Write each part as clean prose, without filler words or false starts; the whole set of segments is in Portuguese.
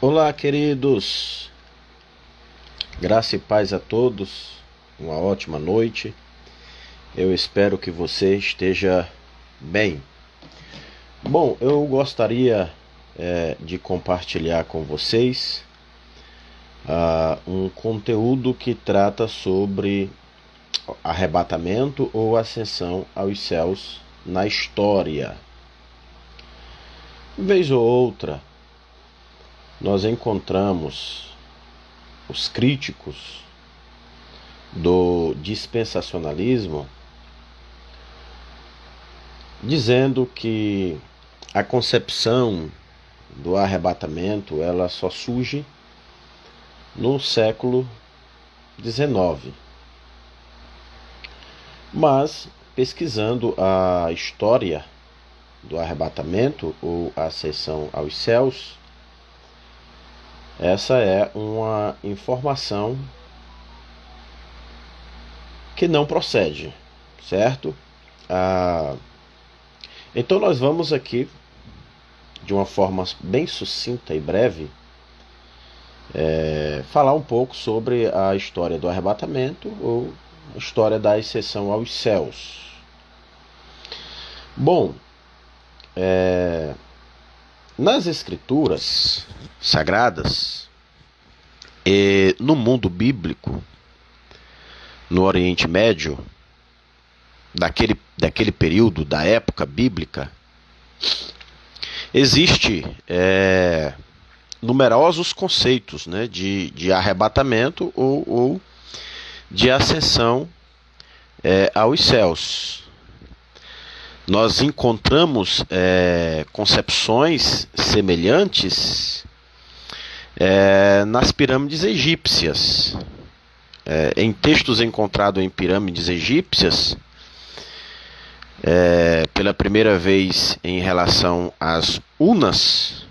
Olá, queridos. Graça e paz a todos. Uma ótima noite. Eu espero que você esteja bem. Bom, eu gostaria de compartilhar com vocês um conteúdo que trata sobre arrebatamento ou ascensão aos céus na história. Vez ou outra, nós encontramos os críticos do dispensacionalismo dizendo que a concepção do arrebatamento ela só surge no século XIX. Mas, pesquisando a história do arrebatamento ou ascensão aos céus, essa é uma informação que não procede, certo? Então nós vamos aqui, de uma forma bem sucinta e breve, falar um pouco sobre a história do arrebatamento ou a história da ascensão aos céus. Bom, nas escrituras sagradas e no mundo bíblico, no Oriente Médio, daquele período, da época bíblica, existe numerosos conceitos, né, de arrebatamento ou de ascensão aos céus. Nós encontramos concepções semelhantes nas pirâmides egípcias. Em textos encontrados em pirâmides egípcias, pela primeira vez em relação às Unas,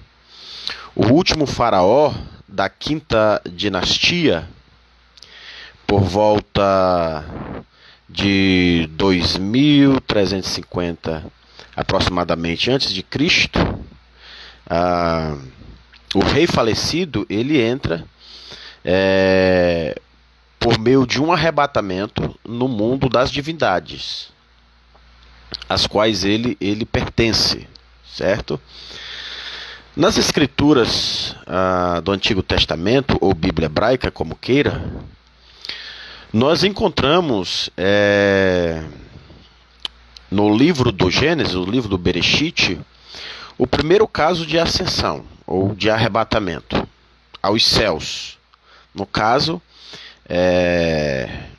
o último faraó da quinta dinastia, por volta de 2350 aproximadamente antes de Cristo, o rei falecido ele entra por meio de um arrebatamento no mundo das divindades, às quais ele pertence, certo? Nas escrituras do Antigo Testamento, ou Bíblia Hebraica, como queira, nós encontramos no livro do Gênesis, o livro do Bereshit, o primeiro caso de ascensão, ou de arrebatamento, aos céus. No caso,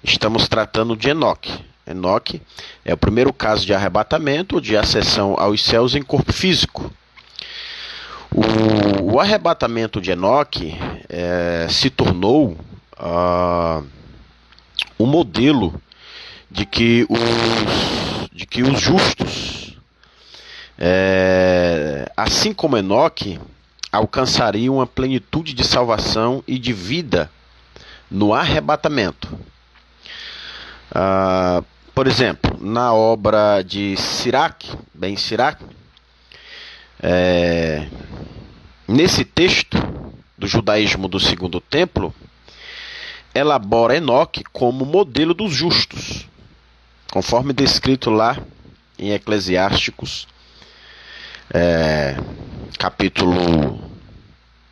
estamos tratando de Enoque. Enoque é o primeiro caso de arrebatamento, de ascensão aos céus em corpo físico. O arrebatamento de Enoque se tornou um modelo de que os justos, assim como Enoque, alcançariam uma plenitude de salvação e de vida no arrebatamento. Por exemplo, na obra de Sirach, Ben Sirach, nesse texto do judaísmo do Segundo Templo, elabora Enoque como modelo dos justos, conforme descrito lá em Eclesiásticos, capítulo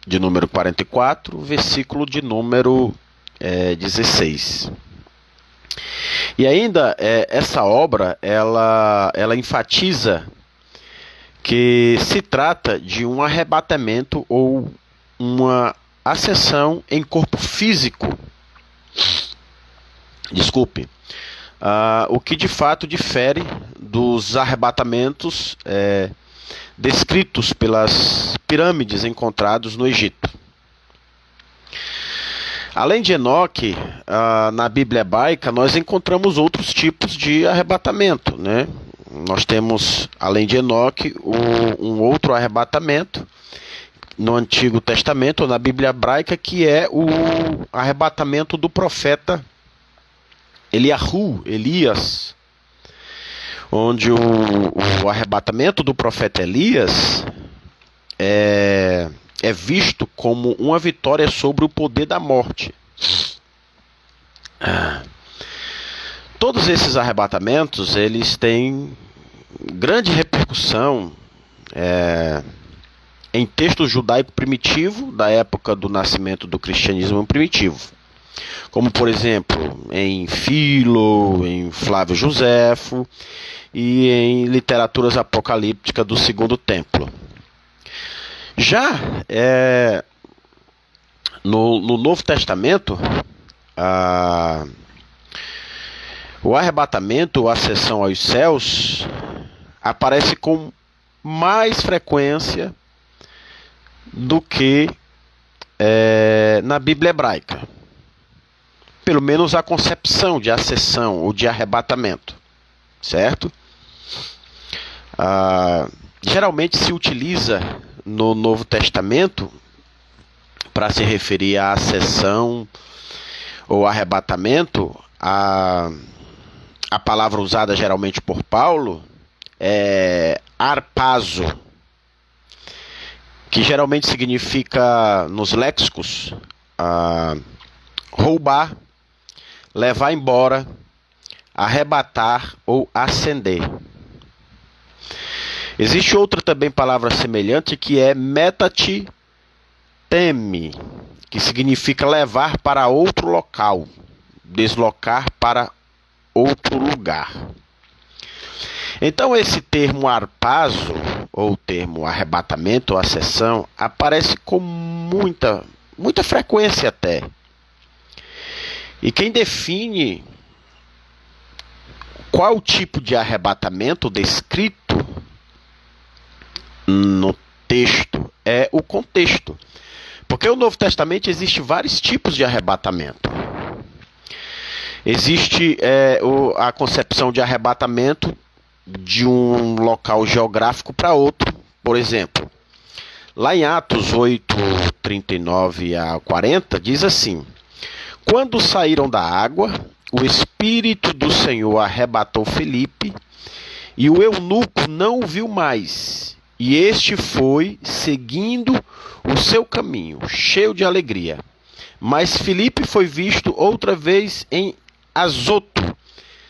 de número 44, versículo de número 16. E ainda essa obra ela enfatiza que se trata de um arrebatamento ou uma ascensão em corpo físico. Desculpe. O que de fato difere dos arrebatamentos descritos pelas pirâmides encontrados no Egito. Além de Enoque, na Bíblia hebraica, nós encontramos outros tipos de arrebatamento, né? Nós temos, além de Enoque, um outro arrebatamento no Antigo Testamento, ou na Bíblia hebraica, que é o arrebatamento do profeta Elias, onde o arrebatamento do profeta Elias é visto como uma vitória sobre o poder da morte. Todos esses arrebatamentos, eles têm grande repercussão em texto judaico primitivo, da época do nascimento do cristianismo primitivo. Como, por exemplo, em Filo, em Flávio Joséfo e em literaturas apocalípticas do Segundo Templo. Já no Novo Testamento, o arrebatamento, a ascensão aos céus, aparece com mais frequência do que na Bíblia hebraica. Pelo menos a concepção de ascensão ou de arrebatamento, certo? Geralmente se utiliza no Novo Testamento, para se referir à ascensão ou arrebatamento, a palavra usada geralmente por Paulo é arpazo, que geralmente significa, nos léxicos, roubar, levar embora, arrebatar ou ascender. Existe outra também palavra semelhante que é metatime, que significa levar para outro local, deslocar para outro lugar. Então esse termo arpazo, ou termo arrebatamento ou ascensão, aparece com muita frequência até. E quem define qual o tipo de arrebatamento descrito no texto é o contexto. Porque no Novo Testamento existe vários tipos de arrebatamento. Existe a concepção de arrebatamento de um local geográfico para outro. Por exemplo, lá em Atos 8, 39 a 40, diz assim: quando saíram da água, o Espírito do Senhor arrebatou Filipe, e o eunuco não o viu mais, e este foi seguindo o seu caminho, cheio de alegria. Mas Filipe foi visto outra vez em Azoto,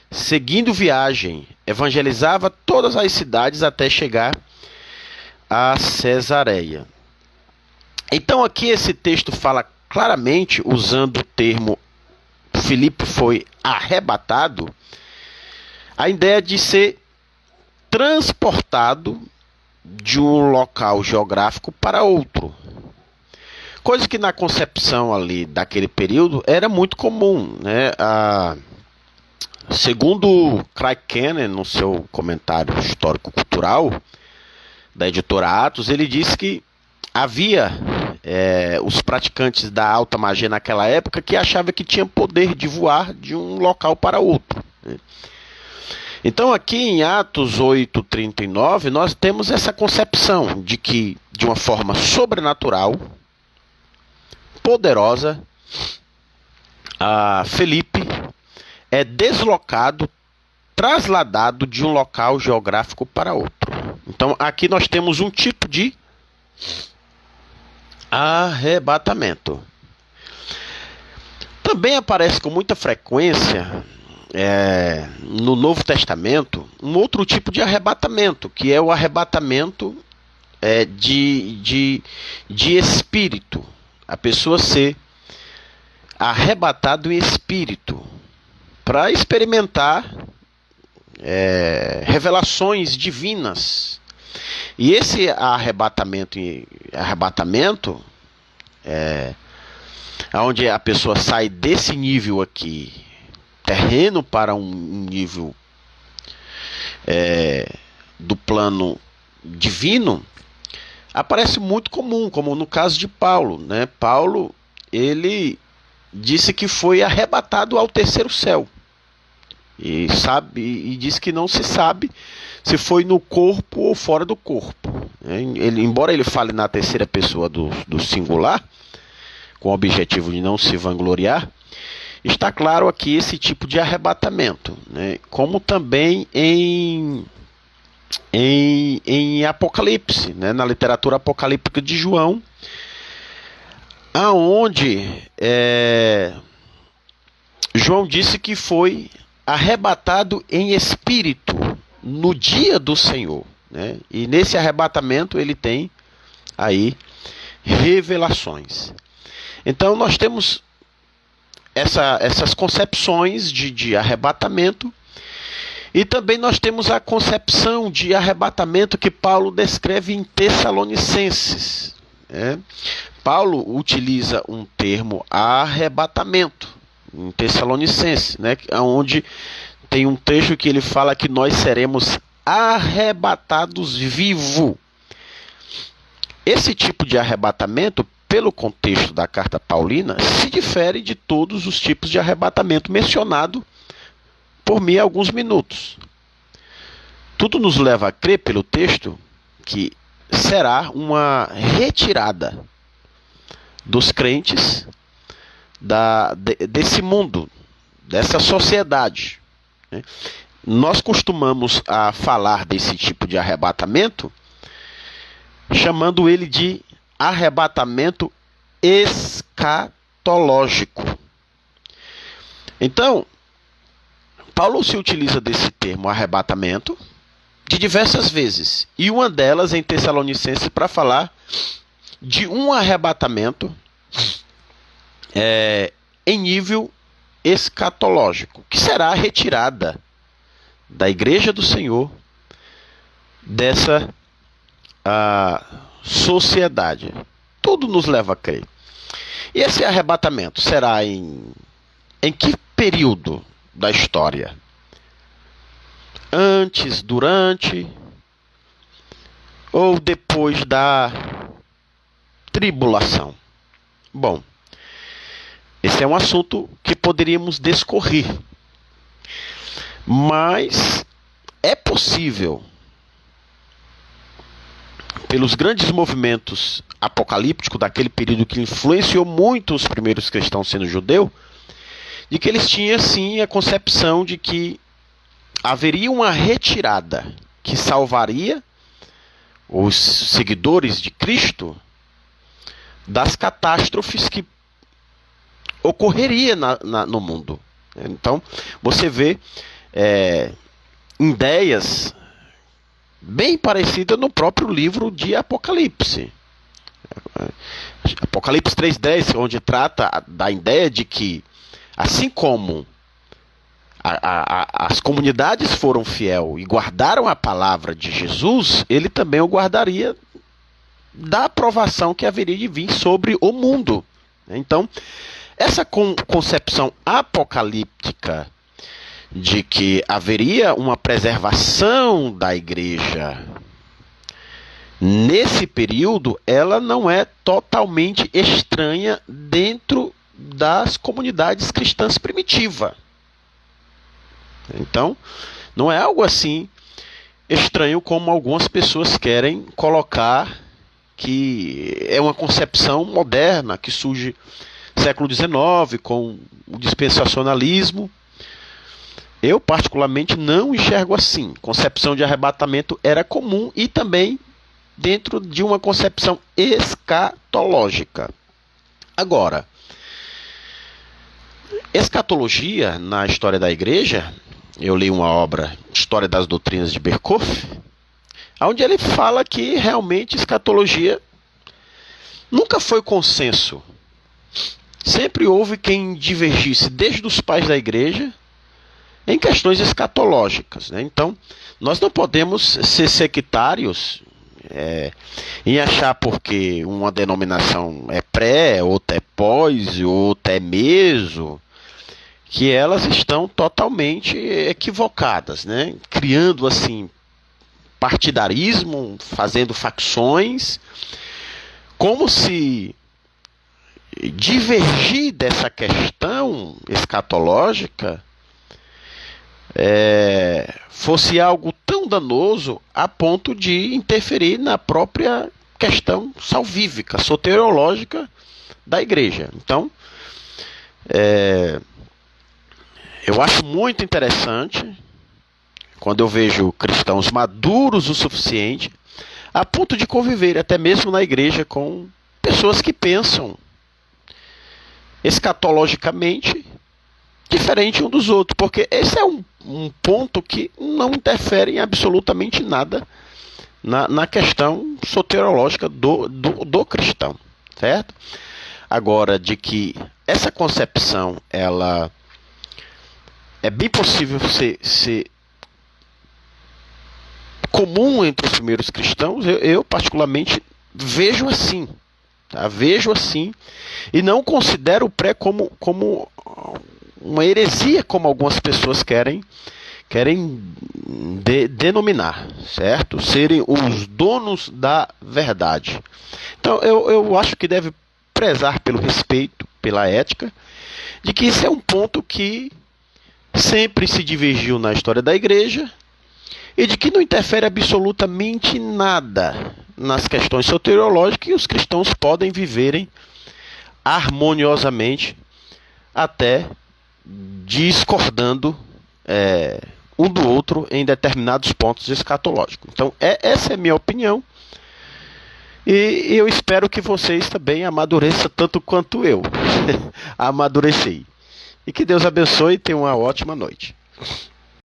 seguindo viagem, evangelizava todas as cidades até chegar a Cesareia. Então aqui esse texto fala claramente, usando o termo Filipe foi arrebatado, a ideia de ser transportado de um local geográfico para outro. Coisa que na concepção ali daquele período era muito comum, né? Segundo Craig Kennan, no seu comentário histórico-cultural da editora Atos, ele disse que havia os praticantes da alta magia naquela época que achavam que tinham poder de voar de um local para outro, né? Então aqui em Atos 8:39 nós temos essa concepção de que, de uma forma sobrenatural, poderosa, Felipe é deslocado, trasladado de um local geográfico para outro. Então aqui nós temos um tipo de arrebatamento. Também aparece com muita frequência no Novo Testamento um outro tipo de arrebatamento, que é o arrebatamento de espírito. A pessoa ser arrebatado em espírito para experimentar revelações divinas. E esse arrebatamento onde a pessoa sai desse nível aqui terreno para um nível do plano divino, aparece muito comum, como no caso de Paulo, né? Paulo, ele disse que foi arrebatado ao terceiro céu, e diz que não se sabe se foi no corpo ou fora do corpo. Embora ele fale na terceira pessoa do singular, com o objetivo de não se vangloriar, está claro aqui esse tipo de arrebatamento, né? Como também em Apocalipse, né? Na literatura apocalíptica de João, aonde João disse que foi arrebatado em espírito no dia do Senhor, né? E nesse arrebatamento ele tem aí revelações. Então nós temos essas concepções de arrebatamento, e também nós temos a concepção de arrebatamento que Paulo descreve em Tessalonicenses, né? Paulo utiliza um termo arrebatamento em Tessalonicenses, né? Onde tem um trecho que ele fala que nós seremos arrebatados vivo. Esse tipo de arrebatamento, pelo contexto da carta paulina, se difere de todos os tipos de arrebatamento mencionado por mim há alguns minutos. Tudo nos leva a crer, pelo texto, que será uma retirada dos crentes desse mundo, dessa sociedade, né? Nós costumamos a falar desse tipo de arrebatamento chamando ele de arrebatamento escatológico. Então, Paulo se utiliza desse termo arrebatamento de diversas vezes, e uma delas em Tessalonicenses para falar de um arrebatamento em nível escatológico, que será a retirada da Igreja do Senhor dessa sociedade. Tudo nos leva a crer. E esse arrebatamento será em que período da história? Antes, durante ou depois da tribulação? Bom, esse é um assunto que poderíamos discorrer, mas é possível, pelos grandes movimentos apocalípticos daquele período que influenciou muito os primeiros cristãos sendo judeu, de que eles tinham sim a concepção de que haveria uma retirada que salvaria os seguidores de Cristo das catástrofes que ocorreria no mundo. Então, você vê ideias bem parecidas no próprio livro de Apocalipse. Apocalipse 3:10, onde trata da ideia de que, assim como as comunidades foram fiel e guardaram a palavra de Jesus, ele também o guardaria da aprovação que haveria de vir sobre o mundo. Então, essa concepção apocalíptica de que haveria uma preservação da igreja nesse período, ela não é totalmente estranha dentro das comunidades cristãs primitivas. Então, não é algo assim estranho como algumas pessoas querem colocar, que é uma concepção moderna que surge no século XIX com o dispensacionalismo. Eu, particularmente, não enxergo assim. Concepção de arrebatamento era comum e também dentro de uma concepção escatológica. Agora, escatologia na história da igreja, eu li uma obra, História das Doutrinas de Berkhof, onde ele fala que realmente escatologia nunca foi consenso. Sempre houve quem divergisse, desde os pais da igreja, em questões escatológicas, né? Então, nós não podemos ser sectários em achar porque uma denominação é pré, outra é pós, outra é meso, que elas estão totalmente equivocadas, né? Criando assim partidarismo, fazendo facções, como se divergir dessa questão escatológica fosse algo tão danoso a ponto de interferir na própria questão salvífica, soteriológica da igreja. Então, eu acho muito interessante quando eu vejo cristãos maduros o suficiente a ponto de conviver até mesmo na igreja com pessoas que pensam escatologicamente diferente um dos outros, porque esse é um ponto que não interfere em absolutamente nada na questão soteriológica do cristão, certo? Agora, de que essa concepção, ela é bem possível ser comum entre os primeiros cristãos, eu particularmente vejo assim, tá? Vejo assim, e não considero o pré como uma heresia, como algumas pessoas querem denominar, certo? Serem os donos da verdade. Então eu acho que deve prezar pelo respeito, pela ética, de que isso é um ponto que sempre se divergiu na história da igreja e de que não interfere absolutamente nada nas questões soteriológicas e os cristãos podem viverem harmoniosamente, até discordando um do outro em determinados pontos escatológicos. Então, essa é a minha opinião, e eu espero que vocês também amadureçam tanto quanto eu amadureci. E que Deus abençoe e tenha uma ótima noite.